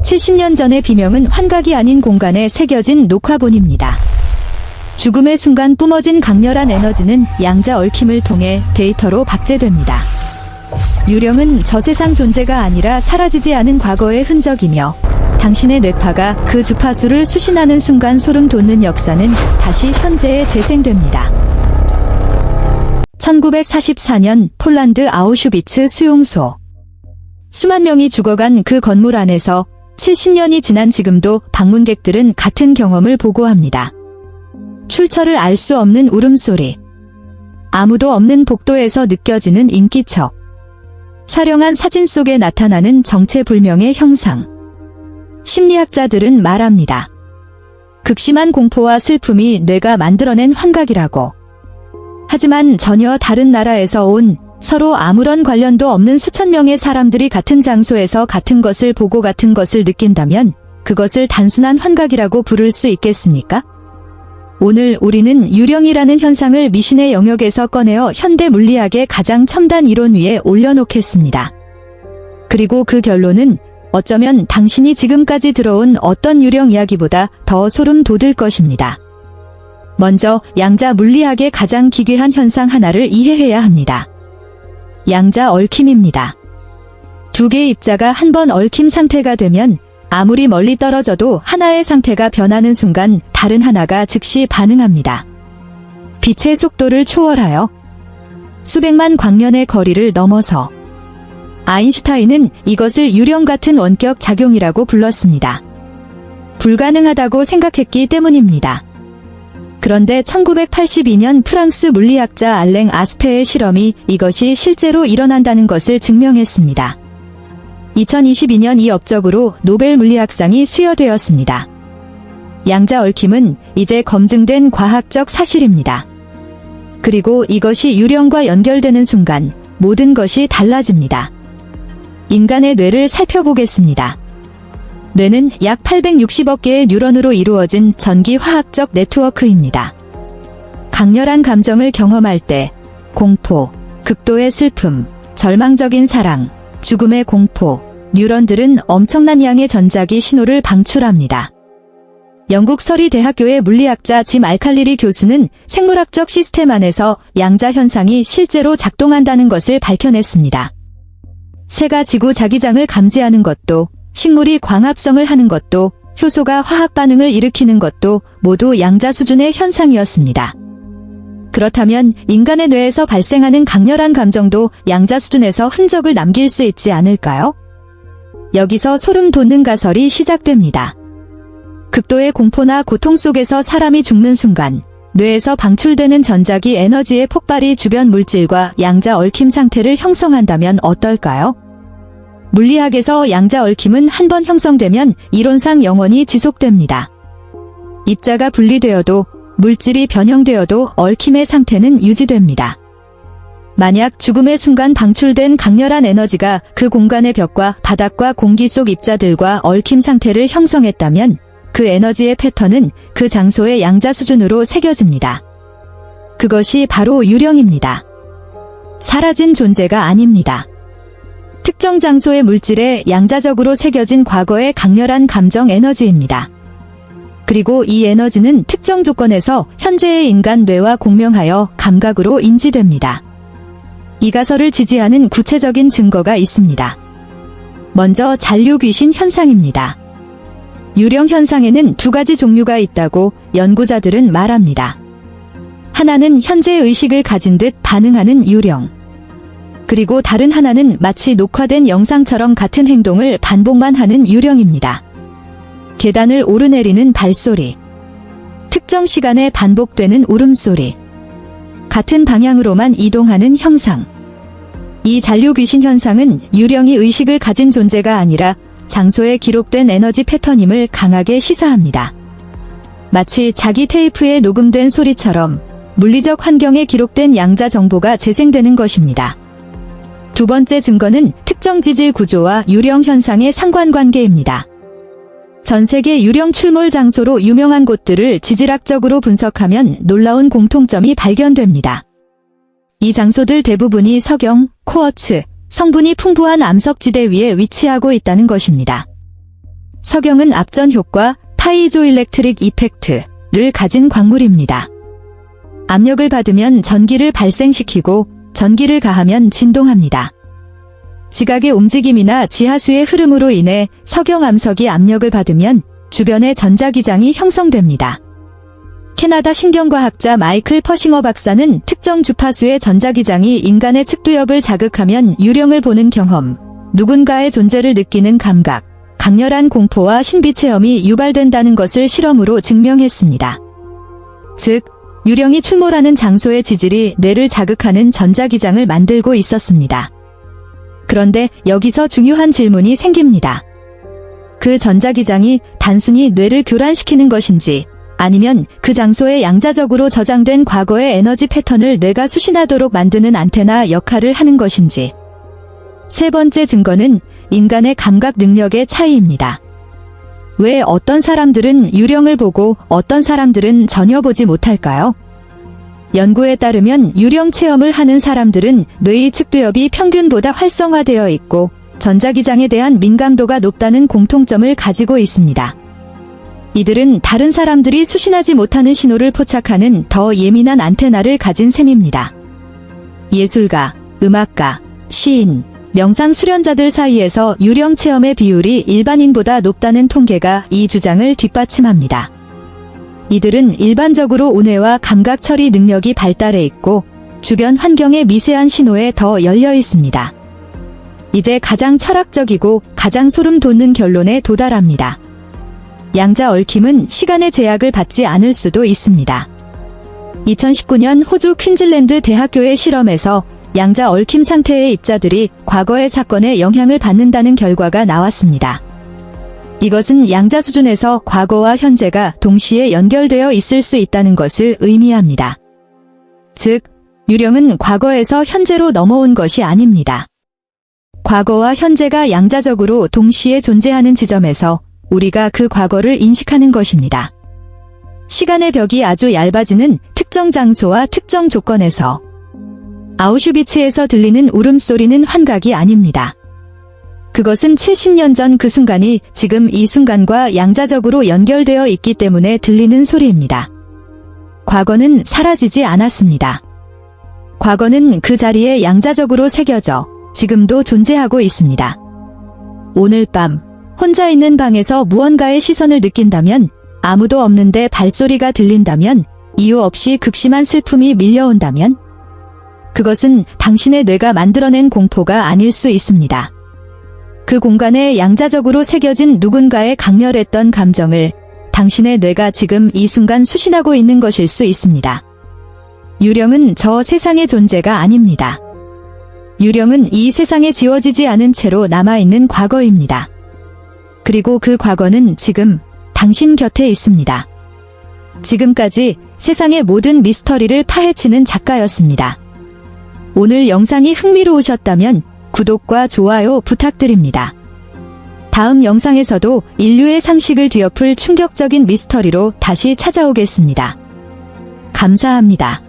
70년 전의 비명은 환각이 아닌 공간에 새겨진 녹화본입니다. 죽음의 순간 뿜어진 강렬한 에너지는 양자 얽힘을 통해 데이터로 박제됩니다. 유령은 저세상 존재가 아니라 사라지지 않은 과거의 흔적이며 당신의 뇌파가 그 주파수를 수신하는 순간 소름 돋는 역사는 다시 현재에 재생됩니다. 1944년 폴란드 아우슈비츠 수용소. 수만 명이 죽어간 그 건물 안에서 70년이 지난 지금도 방문객들은 같은 경험을 보고합니다. 출처를 알 수 없는 울음소리. 아무도 없는 복도에서 느껴지는 인기척. 촬영한 사진 속에 나타나는 정체불명의 형상. 심리학자들은 말합니다. 극심한 공포와 슬픔이 뇌가 만들어낸 환각이라고. 하지만 전혀 다른 나라에서 온 서로 아무런 관련도 없는 수천 명의 사람들이 같은 장소에서 같은 것을 보고 같은 것을 느낀다면 그것을 단순한 환각이라고 부를 수 있겠습니까? 오늘 우리는 유령이라는 현상을 미신의 영역에서 꺼내어 현대 물리학의 가장 첨단 이론 위에 올려놓겠습니다. 그리고 그 결론은 어쩌면 당신이 지금까지 들어온 어떤 유령 이야기보다 더 소름 돋을 것입니다. 먼저 양자 물리학의 가장 기괴한 현상 하나를 이해해야 합니다. 양자 얽힘입니다. 두 개의 입자가 한 번 얽힘 상태가 되면 아무리 멀리 떨어져도 하나의 상태가 변하는 순간 다른 하나가 즉시 반응합니다. 빛의 속도를 초월하여 수백만 광년의 거리를 넘어서. 아인슈타인은 이것을 유령 같은 원격 작용이라고 불렀습니다. 불가능하다고 생각했기 때문입니다. 그런데 1982년 프랑스 물리학자 알랭 아스페의 실험이 이것이 실제로 일어난다는 것을 증명했습니다. 2022년 이 업적으로 노벨 물리학상이 수여되었습니다. 양자 얽힘은 이제 검증된 과학적 사실입니다. 그리고 이것이 유령과 연결되는 순간 모든 것이 달라집니다. 인간의 뇌를 살펴보겠습니다. 뇌는 약 860억 개의 뉴런으로 이루어진 전기화학적 네트워크입니다. 강렬한 감정을 경험할 때 공포, 극도의 슬픔, 절망적인 사랑, 죽음의 공포, 뉴런들은 엄청난 양의 전자기 신호를 방출합니다. 영국 서리 대학교의 물리학자 짐 알칼리리 교수는 생물학적 시스템 안에서 양자 현상이 실제로 작동한다는 것을 밝혀냈습니다. 새가 지구 자기장을 감지하는 것도, 식물이 광합성을 하는 것도, 효소가 화학 반응을 일으키는 것도 모두 양자 수준의 현상이었습니다. 그렇다면 인간의 뇌에서 발생하는 강렬한 감정도 양자 수준에서 흔적을 남길 수 있지 않을까요? 여기서 소름 돋는 가설이 시작됩니다. 극도의 공포나 고통 속에서 사람이 죽는 순간 뇌에서 방출되는 전자기 에너지의 폭발이 주변 물질과 양자 얽힘 상태를 형성한다면 어떨까요? 물리학에서 양자 얽힘은 한 번 형성되면 이론상 영원히 지속됩니다. 입자가 분리되어도 물질이 변형되어도 얽힘의 상태는 유지됩니다. 만약 죽음의 순간 방출된 강렬한 에너지가 그 공간의 벽과 바닥과 공기 속 입자들과 얽힘 상태를 형성했다면 그 에너지의 패턴은 그 장소의 양자 수준으로 새겨집니다. 그것이 바로 유령입니다. 사라진 존재가 아닙니다. 특정 장소의 물질에 양자적으로 새겨진 과거의 강렬한 감정 에너지입니다. 그리고 이 에너지는 특정 조건에서 현재의 인간 뇌와 공명하여 감각으로 인지됩니다. 이 가설을 지지하는 구체적인 증거가 있습니다. 먼저 잔류 귀신 현상입니다. 유령 현상에는 두 가지 종류가 있다고 연구자들은 말합니다. 하나는 현재 의식을 가진 듯 반응하는 유령. 그리고 다른 하나는 마치 녹화된 영상처럼 같은 행동을 반복만 하는 유령입니다. 계단을 오르내리는 발소리, 특정 시간에 반복되는 울음소리, 같은 방향으로만 이동하는 형상. 이 잔류 귀신 현상은 유령이 의식을 가진 존재가 아니라 장소에 기록된 에너지 패턴임을 강하게 시사합니다. 마치 자기 테이프에 녹음된 소리처럼 물리적 환경에 기록된 양자 정보가 재생되는 것입니다. 두 번째 증거는 특정 지질 구조와 유령 현상의 상관관계입니다. 전 세계 유령 출몰 장소로 유명한 곳들을 지질학적으로 분석하면 놀라운 공통점이 발견됩니다. 이 장소들 대부분이 석영, 코어츠, 성분이 풍부한 암석지대 위에 위치하고 있다는 것입니다. 석영은 압전 효과, 파이조일렉트릭 이펙트를 가진 광물입니다. 압력을 받으면 전기를 발생시키고 전기를 가하면 진동합니다. 지각의 움직임이나 지하수의 흐름으로 인해 석영암석이 압력을 받으면 주변의 전자기장이 형성됩니다. 캐나다 신경과학자 마이클 퍼싱어 박사는 특정 주파수의 전자기장이 인간의 측두엽을 자극하면 유령을 보는 경험, 누군가의 존재를 느끼는 감각, 강렬한 공포와 신비체험이 유발된다는 것을 실험으로 증명했습니다. 즉, 유령이 출몰하는 장소의 지질이 뇌를 자극하는 전자기장을 만들고 있었습니다. 그런데 여기서 중요한 질문이 생깁니다. 그 전자기장이 단순히 뇌를 교란시키는 것인지, 아니면 그 장소에 양자적으로 저장된 과거의 에너지 패턴을 뇌가 수신하도록 만드는 안테나 역할을 하는 것인지. 세 번째 증거는 인간의 감각 능력의 차이입니다. 왜 어떤 사람들은 유령을 보고 어떤 사람들은 전혀 보지 못할까요? 연구에 따르면 유령 체험을 하는 사람들은 뇌의 측두엽이 평균보다 활성화되어 있고 전자기장에 대한 민감도가 높다는 공통점을 가지고 있습니다. 이들은 다른 사람들이 수신하지 못하는 신호를 포착하는 더 예민한 안테나를 가진 셈입니다. 예술가, 음악가, 시인, 명상 수련자들 사이에서 유령 체험의 비율이 일반인보다 높다는 통계가 이 주장을 뒷받침합니다. 이들은 일반적으로 우뇌와 감각 처리 능력이 발달해 있고 주변 환경의 미세한 신호에 더 열려 있습니다. 이제 가장 철학적이고 가장 소름 돋는 결론에 도달합니다. 양자 얽힘은 시간의 제약을 받지 않을 수도 있습니다. 2019년 호주 퀸즐랜드 대학교의 실험에서 양자 얽힘 상태의 입자들이 과거의 사건에 영향을 받는다는 결과가 나왔습니다. 이것은 양자 수준에서 과거와 현재가 동시에 연결되어 있을 수 있다는 것을 의미합니다. 즉, 유령은 과거에서 현재로 넘어온 것이 아닙니다. 과거와 현재가 양자적으로 동시에 존재하는 지점에서 우리가 그 과거를 인식하는 것입니다. 시간의 벽이 아주 얇아지는 특정 장소와 특정 조건에서 아우슈비츠에서 들리는 울음소리는 환각이 아닙니다. 그것은 70년 전 그 순간이 지금 이 순간과 양자적으로 연결되어 있기 때문에 들리는 소리입니다. 과거는 사라지지 않았습니다. 과거는 그 자리에 양자적으로 새겨져 지금도 존재하고 있습니다. 오늘 밤 혼자 있는 방에서 무언가의 시선을 느낀다면, 아무도 없는데 발소리가 들린다면, 이유 없이 극심한 슬픔이 밀려온다면, 그것은 당신의 뇌가 만들어낸 공포가 아닐 수 있습니다. 그 공간에 양자적으로 새겨진 누군가의 강렬했던 감정을 당신의 뇌가 지금 이 순간 수신하고 있는 것일 수 있습니다. 유령은 저 세상의 존재가 아닙니다. 유령은 이 세상에 지워지지 않은 채로 남아있는 과거입니다. 그리고 그 과거는 지금 당신 곁에 있습니다. 지금까지 세상의 모든 미스터리를 파헤치는 작가였습니다. 오늘 영상이 흥미로우셨다면 구독과 좋아요 부탁드립니다. 다음 영상에서도 인류의 상식을 뒤엎을 충격적인 미스터리로 다시 찾아오겠습니다. 감사합니다.